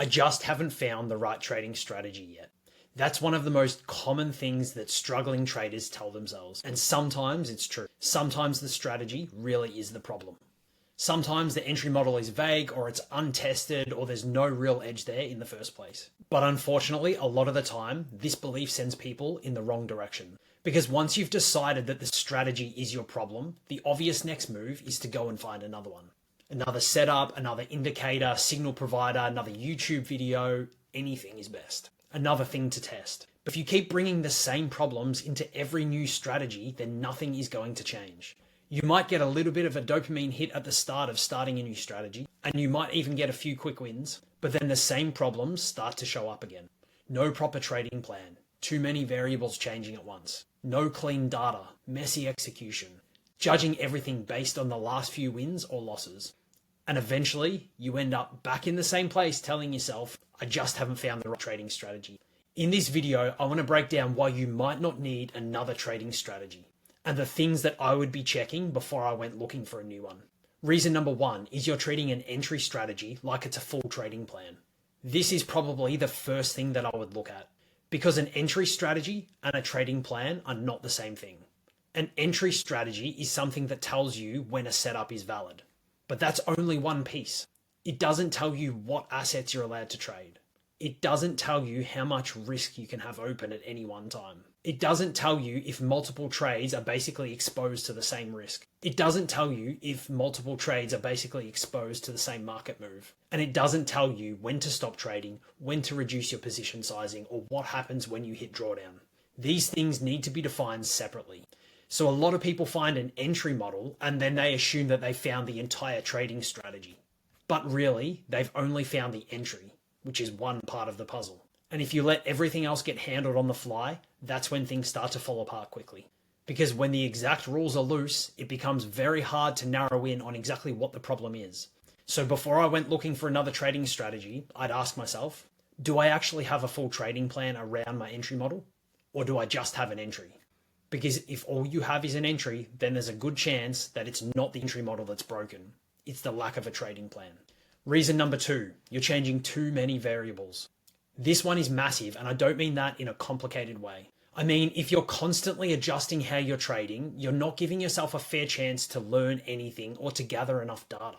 I just haven't found the right trading strategy yet. That's one of the most common things that struggling traders tell themselves. And sometimes it's true. Sometimes the strategy really is the problem. Sometimes the entry model is vague or it's untested or there's no real edge there in the first place. But unfortunately, a lot of the time, this belief sends people in the wrong direction. Because once you've decided that the strategy is your problem, the obvious next move is to go and find another one. Another setup, another indicator, signal provider, another YouTube video, anything is best. Another thing to test. But if you keep bringing the same problems into every new strategy, then nothing is going to change. You might get a little bit of a dopamine hit at the start of starting a new strategy, and you might even get a few quick wins, but then the same problems start to show up again. No proper trading plan, too many variables changing at once, no clean data, messy execution, judging everything based on the last few wins or losses. And eventually, you end up back in the same place telling yourself, I just haven't found the right trading strategy. In this video, I want to break down why you might not need another trading strategy, and the things that I would be checking before I went looking for a new one. Reason number one is you're treating an entry strategy like it's a full trading plan. This is probably the first thing that I would look at, because an entry strategy and a trading plan are not the same thing. An entry strategy is something that tells you when a setup is valid, but that's only one piece. It doesn't tell you what assets you're allowed to trade. It doesn't tell you how much risk you can have open at any one time. It doesn't tell you if multiple trades are basically exposed to the same risk. It doesn't tell you if multiple trades are basically exposed to the same market move. And it doesn't tell you when to stop trading, when to reduce your position sizing, or what happens when you hit drawdown. These things need to be defined separately. So a lot of people find an entry model and then they assume that they found the entire trading strategy. But really, they've only found the entry, which is one part of the puzzle. And if you let everything else get handled on the fly, that's when things start to fall apart quickly. Because when the exact rules are loose, it becomes very hard to narrow in on exactly what the problem is. So before I went looking for another trading strategy, I'd ask myself, do I actually have a full trading plan around my entry model? Or do I just have an entry? Because if all you have is an entry, then there's a good chance that it's not the entry model that's broken. It's the lack of a trading plan. Reason number two, you're changing too many variables. This one is massive, and I don't mean that in a complicated way. I mean, if you're constantly adjusting how you're trading, you're not giving yourself a fair chance to learn anything or to gather enough data.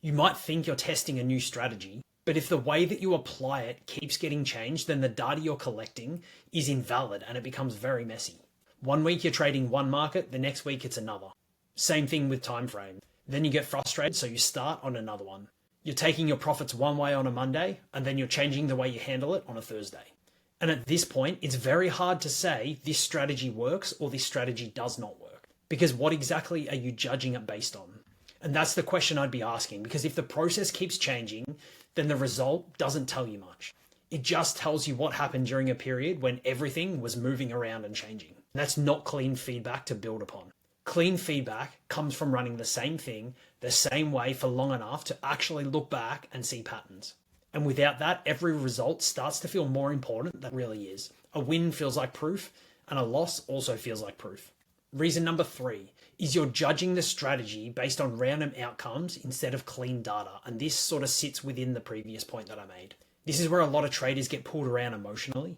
You might think you're testing a new strategy, but if the way that you apply it keeps getting changed, then the data you're collecting is invalid and it becomes very messy. One week you're trading one market, the next week it's another. Same thing with time frame. Then you get frustrated, so you start on another one. You're taking your profits one way on a Monday, and then you're changing the way you handle it on a Thursday. And at this point, it's very hard to say this strategy works or this strategy does not work. Because what exactly are you judging it based on? And that's the question I'd be asking, because if the process keeps changing, then the result doesn't tell you much. It just tells you what happened during a period when everything was moving around and changing. And that's not clean feedback to build upon. Clean feedback comes from running the same thing, the same way for long enough to actually look back and see patterns. And without that, every result starts to feel more important than it really is. A win feels like proof, and a loss also feels like proof. Reason number three is you're judging the strategy based on random outcomes instead of clean data, and this sort of sits within the previous point that I made. This is where a lot of traders get pulled around emotionally,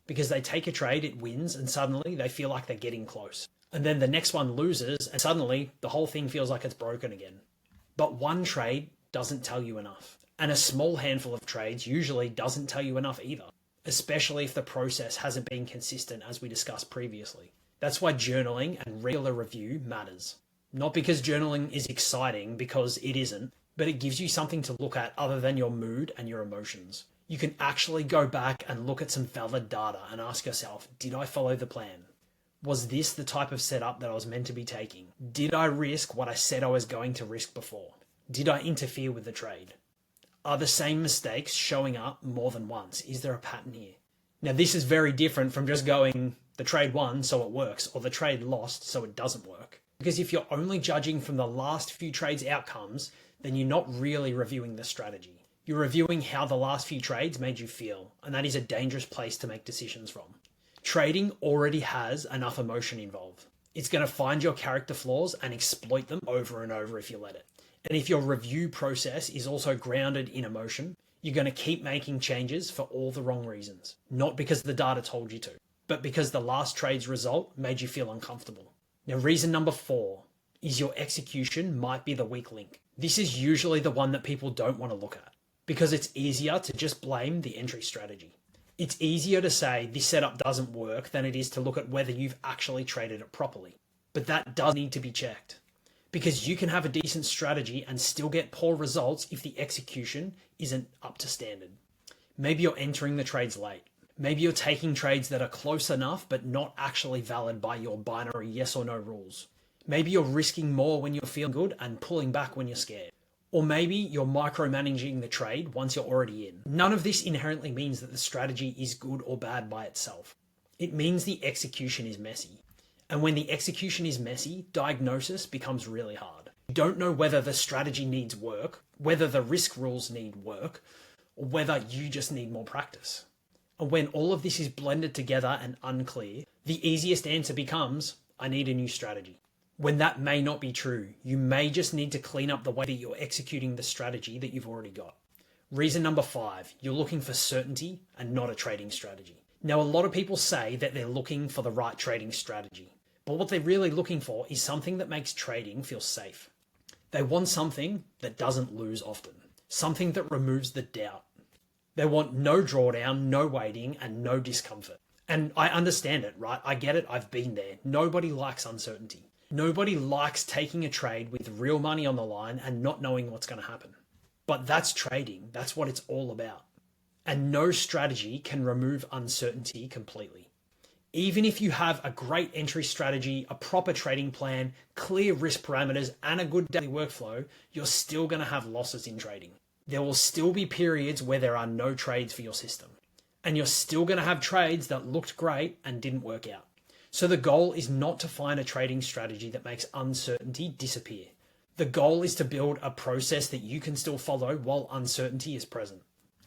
because they take a trade, it wins, and suddenly they feel like they're getting close. And then the next one loses, and suddenly the whole thing feels like it's broken again. But one trade doesn't tell you enough. And a small handful of trades usually doesn't tell you enough either, especially if the process hasn't been consistent as we discussed previously. That's why journaling and regular review matters. Not because journaling is exciting, because it isn't, but it gives you something to look at other than your mood and your emotions. You can actually go back and look at some valid data and ask yourself, did I follow the plan? Was this the type of setup that I was meant to be taking? Did I risk what I said I was going to risk before? Did I interfere with the trade? Are the same mistakes showing up more than once? Is there a pattern here? Now, this is very different from just going, the trade won, so it works, or the trade lost, so it doesn't work. Because if you're only judging from the last few trades' outcomes, then you're not really reviewing the strategy. You're reviewing how the last few trades made you feel, and that is a dangerous place to make decisions from. Trading already has enough emotion involved. It's going to find your character flaws and exploit them over and over if you let it. And if your review process is also grounded in emotion, You're going to keep making changes for all the wrong reasons. Not because the data told you to, but because the last trade's result made you feel uncomfortable. Now, reason number 4 is your execution might be the weak link. This is usually the one that people don't want to look at because it's easier to just blame the entry strategy. It's easier to say this setup doesn't work than it is to look at whether you've actually traded it properly. But that does need to be checked because you can have a decent strategy and still get poor results if the execution isn't up to standard. Maybe you're entering the trades late. Maybe you're taking trades that are close enough but not actually valid by your binary yes or no rules. Maybe you're risking more when you're feeling good and pulling back when you're scared. Or maybe you're micromanaging the trade once you're already in. None of this inherently means that the strategy is good or bad by itself. It means the execution is messy. And when the execution is messy, diagnosis becomes really hard. You don't know whether the strategy needs work, whether the risk rules need work, or whether you just need more practice. And when all of this is blended together and unclear, the easiest answer becomes, I need a new strategy. When that may not be true, you may just need to clean up the way that you're executing the strategy that you've already got. Reason number 5, you're looking for certainty and not a trading strategy. Now, a lot of people say that they're looking for the right trading strategy, but what they're really looking for is something that makes trading feel safe. They want something that doesn't lose often, something that removes the doubt. They want no drawdown, no waiting, and no discomfort. And I understand it, right? I get it. I've been there. Nobody likes uncertainty. Nobody likes taking a trade with real money on the line and not knowing what's going to happen. But that's trading. That's what it's all about. And no strategy can remove uncertainty completely. Even if you have a great entry strategy, a proper trading plan, clear risk parameters, and a good daily workflow, you're still going to have losses in trading. There will still be periods where there are no trades for your system. And you're still going to have trades that looked great and didn't work out. So the goal is not to find a trading strategy that makes uncertainty disappear. The goal is to build a process that you can still follow while uncertainty is present.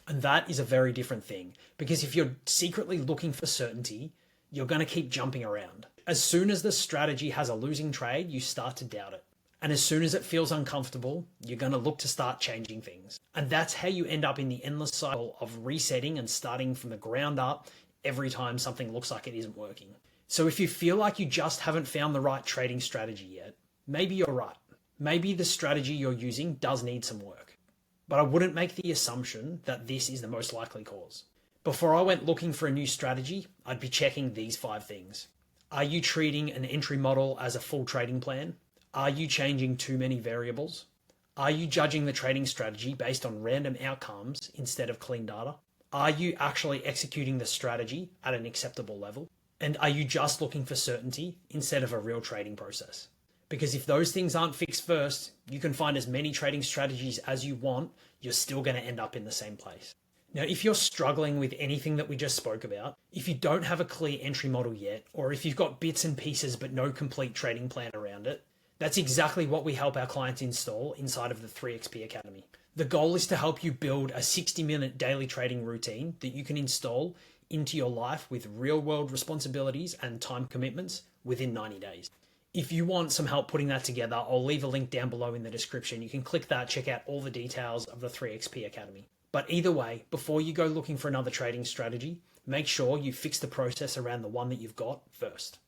And that is a very different thing, because if you're secretly looking for certainty, you're going to keep jumping around. As soon as the strategy has a losing trade, you start to doubt it. And as soon as it feels uncomfortable, you're going to look to start changing things. And that's how you end up in the endless cycle of resetting and starting from the ground up every time something looks like it isn't working. So if you feel like you just haven't found the right trading strategy yet, maybe you're right. Maybe the strategy you're using does need some work. But I wouldn't make the assumption that this is the most likely cause. Before I went looking for a new strategy, I'd be checking these 5 things. Are you treating an entry model as a full trading plan? Are you changing too many variables? Are you judging the trading strategy based on random outcomes instead of clean data? Are you actually executing the strategy at an acceptable level? And are you just looking for certainty instead of a real trading process? Because if those things aren't fixed first, you can find as many trading strategies as you want, you're still going to end up in the same place. Now, if you're struggling with anything that we just spoke about, if you don't have a clear entry model yet, or if you've got bits and pieces but no complete trading plan around it, that's exactly what we help our clients install inside of the 3XP Academy. The goal is to help you build a 60-minute daily trading routine that you can install into your life with real-world responsibilities and time commitments within 90 days. If you want some help putting that together, I'll leave a link down below in the description. You can click that, check out all the details of the 3XP Academy. But either way, before you go looking for another trading strategy, make sure you fix the process around the one that you've got first.